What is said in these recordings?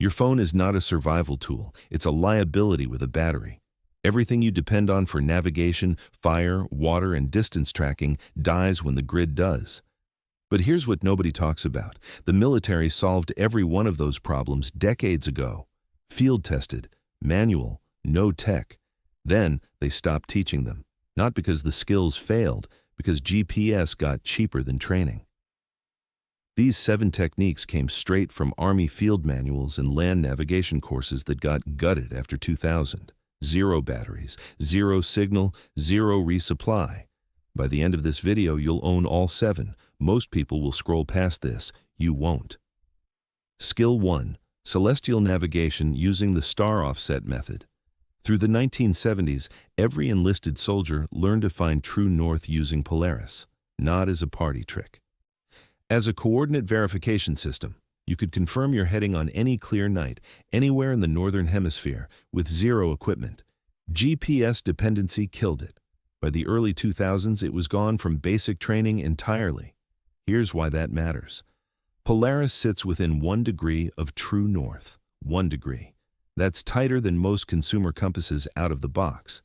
Your phone is not a survival tool, it's a liability with a battery. Everything you depend on for navigation, fire, water, and distance tracking dies when the grid does. But here's what nobody talks about. The military solved every one of those problems decades ago. Field tested, manual, no tech. Then they stopped teaching them. Not because the skills failed, because GPS got cheaper than training. These 7 techniques came straight from Army field manuals and land navigation courses that got gutted after 2000. 0 batteries, 0 signal, 0 resupply. By the end of this video, you'll own all 7. Most people will scroll past this. You won't. Skill 1. Celestial navigation using the star offset method. Through the 1970s, every enlisted soldier learned to find true north using Polaris, not as a party trick. As a coordinate verification system, you could confirm your heading on any clear night, anywhere in the northern hemisphere, with 0 equipment. GPS dependency killed it. By the early 2000s, it was gone from basic training entirely. Here's why that matters. Polaris sits within 1 degree of true north. 1 degree. That's tighter than most consumer compasses out of the box.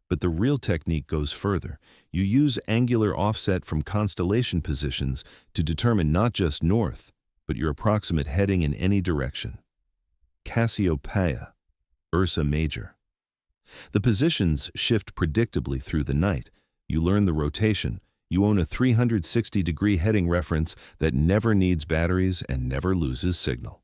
But the real technique goes further. You use angular offset from constellation positions to determine not just north, but your approximate heading in any direction. Cassiopeia, Ursa Major. The positions shift predictably through the night. You learn the rotation. You own a 360-degree heading reference that never needs batteries and never loses signal.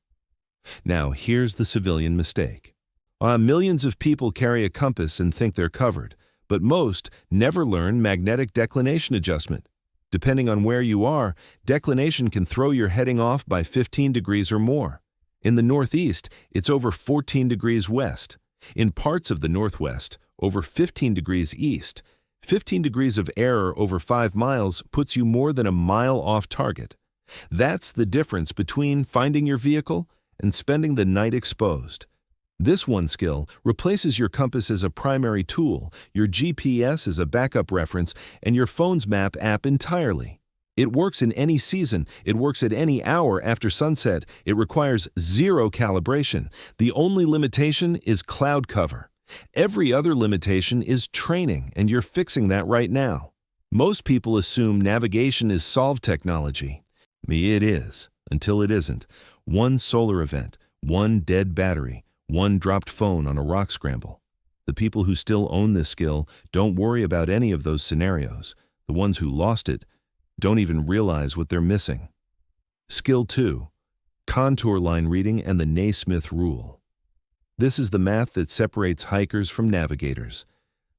Now, here's the civilian mistake. Millions of people carry a compass and think they're covered, but most never learn magnetic declination adjustment. Depending on where you are, declination can throw your heading off by 15 degrees or more. In the Northeast, it's over 14 degrees west. In parts of the Northwest, over 15 degrees east. 15 degrees of error over 5 miles puts you more than a mile off target. That's the difference between finding your vehicle and spending the night exposed. This one skill replaces your compass as a primary tool, your GPS as a backup reference, and your phone's map app entirely. It works in any season. It works at any hour after sunset. It requires 0 calibration. The only limitation is cloud cover. Every other limitation is training, and you're fixing that right now. Most people assume navigation is solved technology. It is, until it isn't. 1 solar event, 1 dead battery, 1 dropped phone on a rock scramble. The people who still own this skill don't worry about any of those scenarios. The ones who lost it don't even realize what they're missing. Skill 2. Contour line reading and the Naismith rule. This is the math that separates hikers from navigators.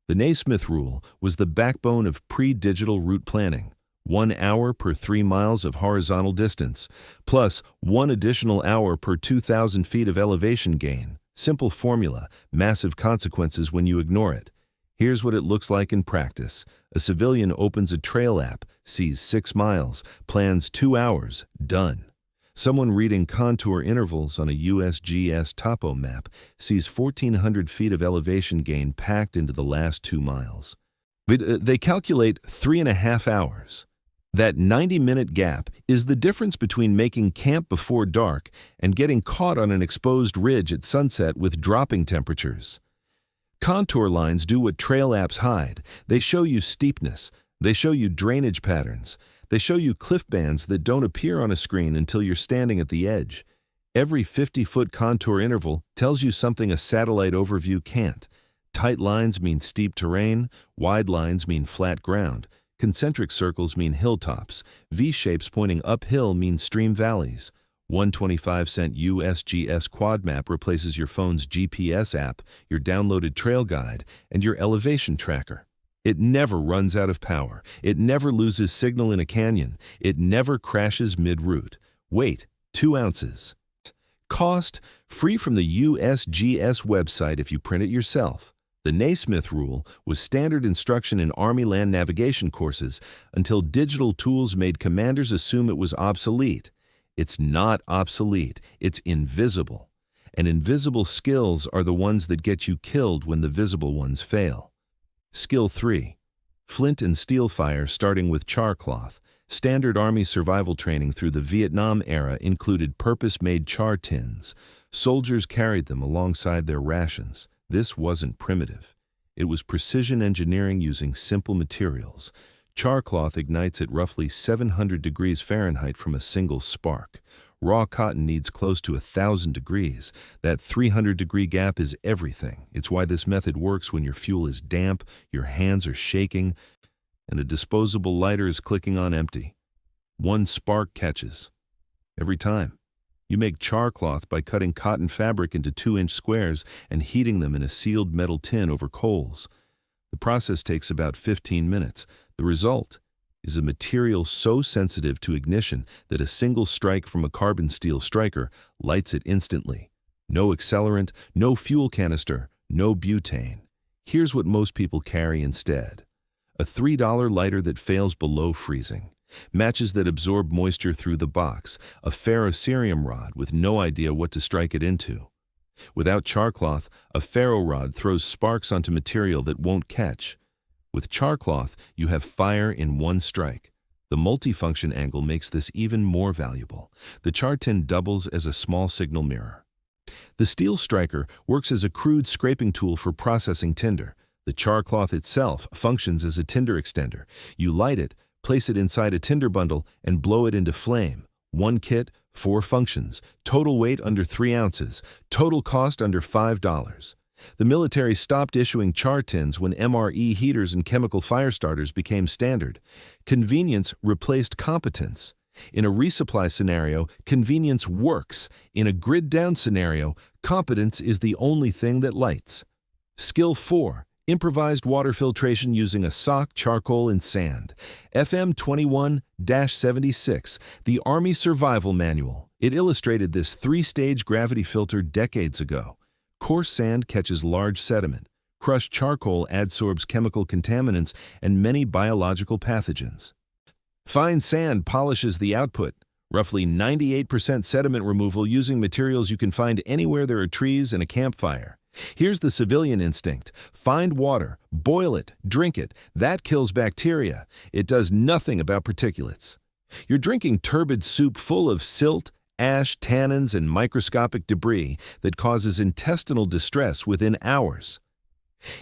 The Naismith rule was the backbone of pre-digital route planning. 1 hour per 3 miles of horizontal distance, plus 1 additional hour per 2,000 feet of elevation gain. Simple formula, massive consequences when you ignore it. Here's what it looks like in practice. A civilian opens a trail app, sees 6 miles, plans 2 hours, done. Someone reading contour intervals on a USGS topo map sees 1,400 feet of elevation gain packed into the last 2 miles. They calculate 3.5 hours. That 90-minute gap is the difference between making camp before dark and getting caught on an exposed ridge at sunset with dropping temperatures. Contour lines do what trail apps hide. They show you steepness. They show you drainage patterns. They show you cliff bands that don't appear on a screen until you're standing at the edge. Every 50-foot contour interval tells you something a satellite overview can't. Tight lines mean steep terrain. Wide lines mean flat ground. Concentric circles mean hilltops. V-shapes pointing uphill mean stream valleys. 125-cent USGS quad map replaces your phone's GPS app, your downloaded trail guide, and your elevation tracker. It never runs out of power. It never loses signal in a canyon. It never crashes mid-route. Weight, 2 ounces. Cost, free from the USGS website if you print it yourself. The Naismith rule was standard instruction in Army land navigation courses until digital tools made commanders assume it was obsolete. It's not obsolete, it's invisible. And invisible skills are the ones that get you killed when the visible ones fail. Skill 3. Flint and steel fire starting with char cloth. Standard Army survival training through the Vietnam era included purpose-made char tins. Soldiers carried them alongside their rations. This wasn't primitive. It was precision engineering using simple materials. Char cloth ignites at roughly 700 degrees Fahrenheit from a single spark. Raw cotton needs close to 1,000 degrees. That 300-degree gap is everything. It's why this method works when your fuel is damp, your hands are shaking, and a disposable lighter is clicking on empty. One spark catches. Every time. You make char cloth by cutting cotton fabric into 2-inch squares and heating them in a sealed metal tin over coals. The process takes about 15 minutes. The result is a material so sensitive to ignition that a single strike from a carbon steel striker lights it instantly. No accelerant, no fuel canister, no butane. Here's what most people carry instead. A $3 lighter that fails below freezing. Matches that absorb moisture through the box. A ferrocerium rod with no idea what to strike it into. Without char cloth, a ferro rod throws sparks onto material that won't catch. With char cloth, you have fire in one strike. The multifunction angle makes this even more valuable. The char tin doubles as a small signal mirror. The steel striker works as a crude scraping tool for processing tinder. The char cloth itself functions as a tinder extender. You light it, place it inside a tinder bundle, and blow it into flame. One kit, 4 functions. Total weight under 3 ounces. Total cost under $5. The military stopped issuing char tins when MRE heaters and chemical fire starters became standard. Convenience replaced competence. In a resupply scenario, convenience works. In a grid-down scenario, competence is the only thing that lights. Skill 4. Improvised water filtration using a sock, charcoal, and sand. FM 21-76, the Army Survival Manual. It illustrated this 3-stage gravity filter decades ago. Coarse sand catches large sediment. Crushed charcoal adsorbs chemical contaminants and many biological pathogens. Fine sand polishes the output. Roughly 98% sediment removal using materials you can find anywhere there are trees and a campfire. Here's the civilian instinct. Find water, boil it, drink it. That kills bacteria. It does nothing about particulates. You're drinking turbid soup full of silt, ash, tannins, and microscopic debris that causes intestinal distress within hours.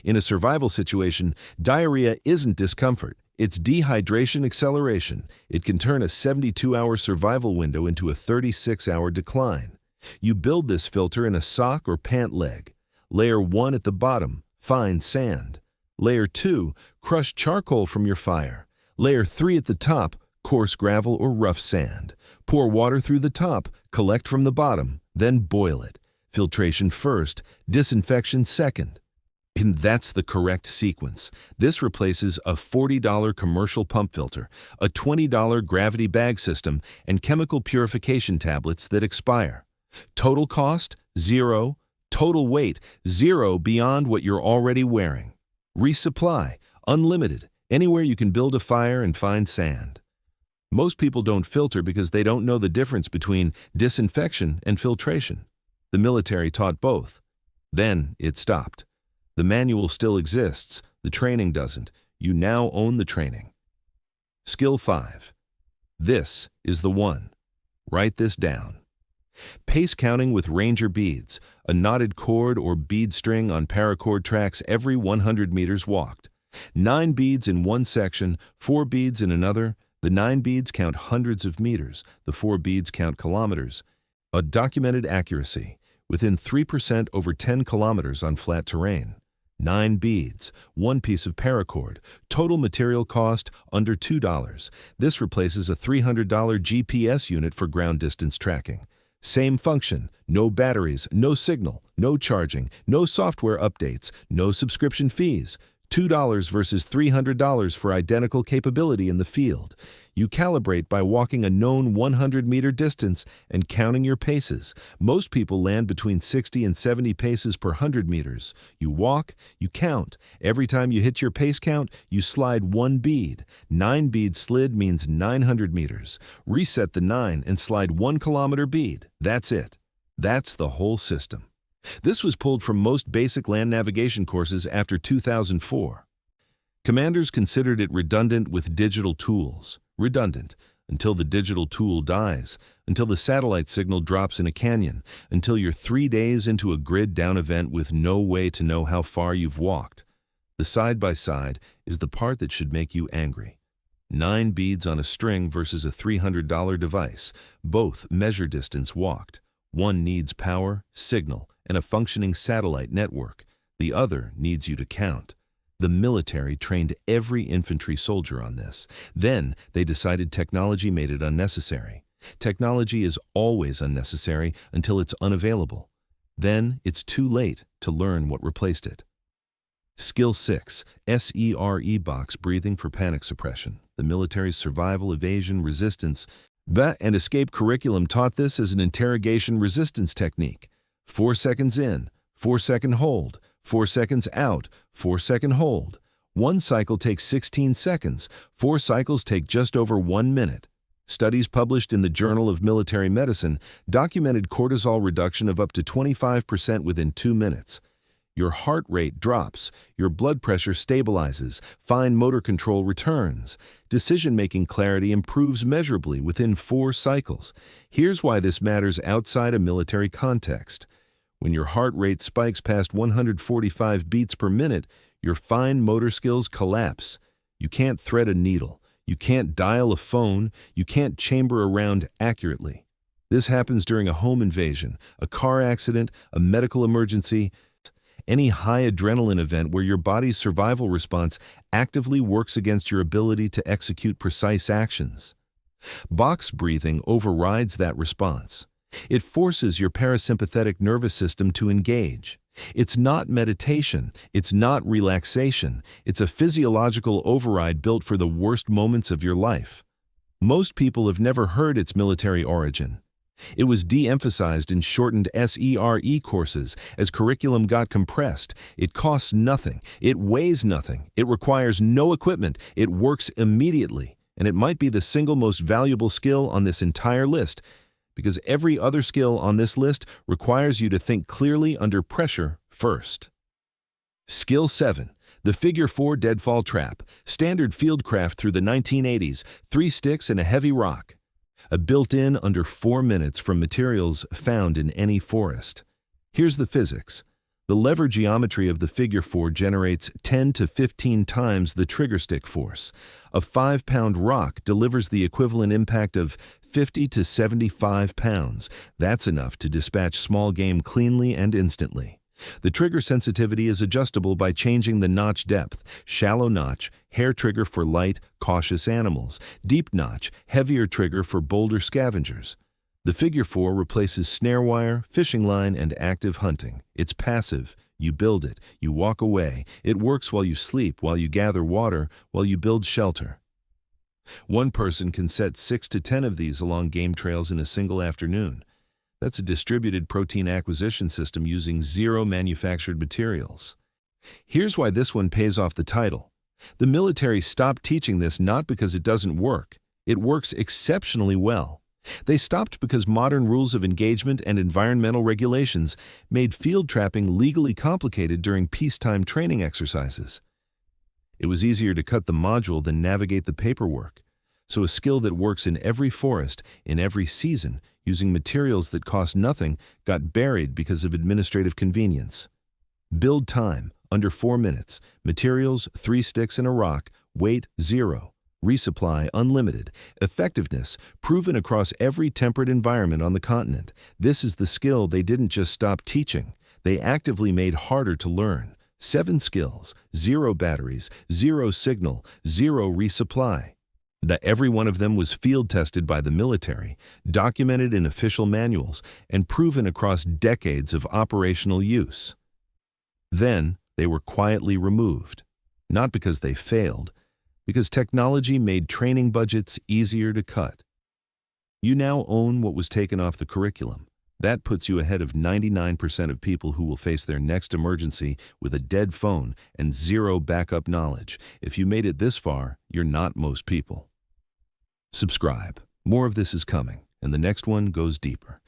In a survival situation, diarrhea isn't discomfort. It's dehydration acceleration. It can turn a 72-hour survival window into a 36-hour decline. You build this filter in a sock or pant leg. Layer 1 at the bottom, fine sand. Layer 2, crushed charcoal from your fire. Layer 3 at the top, coarse gravel or rough sand. Pour water through the top, collect from the bottom, then boil it. Filtration first, disinfection second. And that's the correct sequence. This replaces a $40 commercial pump filter, a $20 gravity bag system, and chemical purification tablets that expire. Total cost, $0. Total weight, 0 beyond what you're already wearing. Resupply, unlimited, anywhere you can build a fire and find sand. Most people don't filter because they don't know the difference between disinfection and filtration. The military taught both. Then it stopped. The manual still exists, the training doesn't. You now own the training. Skill 5. This is the one. Write this down. Pace counting with Ranger beads, a knotted cord or bead string on paracord tracks every 100 meters walked. 9 beads in one section, 4 beads in another. The 9 beads count hundreds of meters, the 4 beads count kilometers. A documented accuracy, within 3% over 10 kilometers on flat terrain. 9 beads, 1 piece of paracord, total material cost under $2. This replaces a $300 GPS unit for ground distance tracking. Same function, no batteries, no signal, no charging, no software updates, no subscription fees. $2 versus $300 for identical capability in the field. You calibrate by walking a known 100-meter distance and counting your paces. Most people land between 60 and 70 paces per 100 meters. You walk, you count. Every time you hit your pace count, you slide 1 bead. 9 bead slid means 900 meters. Reset the 9 and slide 1 kilometer bead. That's it. That's the whole system. This was pulled from most basic land navigation courses after 2004. Commanders considered it redundant with digital tools. redundant, until the digital tool dies, until the satellite signal drops in a canyon, until you're 3 days into a grid-down event with no way to know how far you've walked. The side-by-side is the part that should make you angry. 9 beads on a string versus a $300 device. Both measure distance walked. One needs power, signal, and a functioning satellite network. The other needs you to count. The military trained every infantry soldier on this. Then they decided technology made it unnecessary. Technology is always unnecessary until it's unavailable. Then it's too late to learn what replaced it. Skill 6, SERE box breathing for panic suppression. The military's survival, evasion, resistance, and escape curriculum taught this as an interrogation resistance technique. 4 seconds in, 4-second hold, 4 seconds out, 4-second hold. One cycle takes 16 seconds. 4 cycles take just over 1 minute. Studies published in the Journal of Military Medicine documented cortisol reduction of up to 25% within 2 minutes. Your heart rate drops, your blood pressure stabilizes, fine motor control returns. Decision-making clarity improves measurably within 4 cycles. Here's why this matters outside a military context. When your heart rate spikes past 145 beats per minute, your fine motor skills collapse. You can't thread a needle. You can't dial a phone. You can't chamber a round accurately. This happens during a home invasion, a car accident, a medical emergency, any high adrenaline event where your body's survival response actively works against your ability to execute precise actions. Box breathing overrides that response. It forces your parasympathetic nervous system to engage. It's not meditation, it's not relaxation, it's a physiological override built for the worst moments of your life. Most people have never heard its military origin. It was de-emphasized in shortened SERE courses as curriculum got compressed. It costs nothing, it weighs nothing, it requires no equipment, it works immediately, and it might be the single most valuable skill on this entire list, because every other skill on this list requires you to think clearly under pressure first. Skill 7. The Figure 4 Deadfall Trap. Standard fieldcraft through the 1980s. 3 sticks and a heavy rock. A built-in under 4 minutes from materials found in any forest. Here's the physics. The lever geometry of the Figure 4 generates 10 to 15 times the trigger stick force. A 5-pound rock delivers the equivalent impact of 50 to 75 pounds. That's enough to dispatch small game cleanly and instantly. The trigger sensitivity is adjustable by changing the notch depth. Shallow notch, hair trigger for light, cautious animals. Deep notch, heavier trigger for bolder scavengers. The Figure 4 replaces snare wire, fishing line, and active hunting. It's passive. You build it. You walk away. It works while you sleep, while you gather water, while you build shelter. One person can set 6 to 10 of these along game trails in a single afternoon. That's a distributed protein acquisition system using 0 manufactured materials. Here's why this one pays off the title. The military stopped teaching this not because it doesn't work. It works exceptionally well. They stopped because modern rules of engagement and environmental regulations made field trapping legally complicated during peacetime training exercises. It was easier to cut the module than navigate the paperwork. So a skill that works in every forest, in every season, using materials that cost nothing, got buried because of administrative convenience. Build time, under 4 minutes. Materials, 3 sticks and a rock. Weight, 0. Resupply, unlimited. Effectiveness, proven across every temperate environment on the continent. This is the skill they didn't just stop teaching. They actively made harder to learn. 7 skills, 0 batteries, 0 signal, 0 resupply. Every one of them was field-tested by the military, documented in official manuals, and proven across decades of operational use. Then, they were quietly removed. Not because they failed, because technology made training budgets easier to cut. You now own what was taken off the curriculum. That puts you ahead of 99% of people who will face their next emergency with a dead phone and 0 backup knowledge. If you made it this far, you're not most people. Subscribe. More of this is coming, and the next one goes deeper.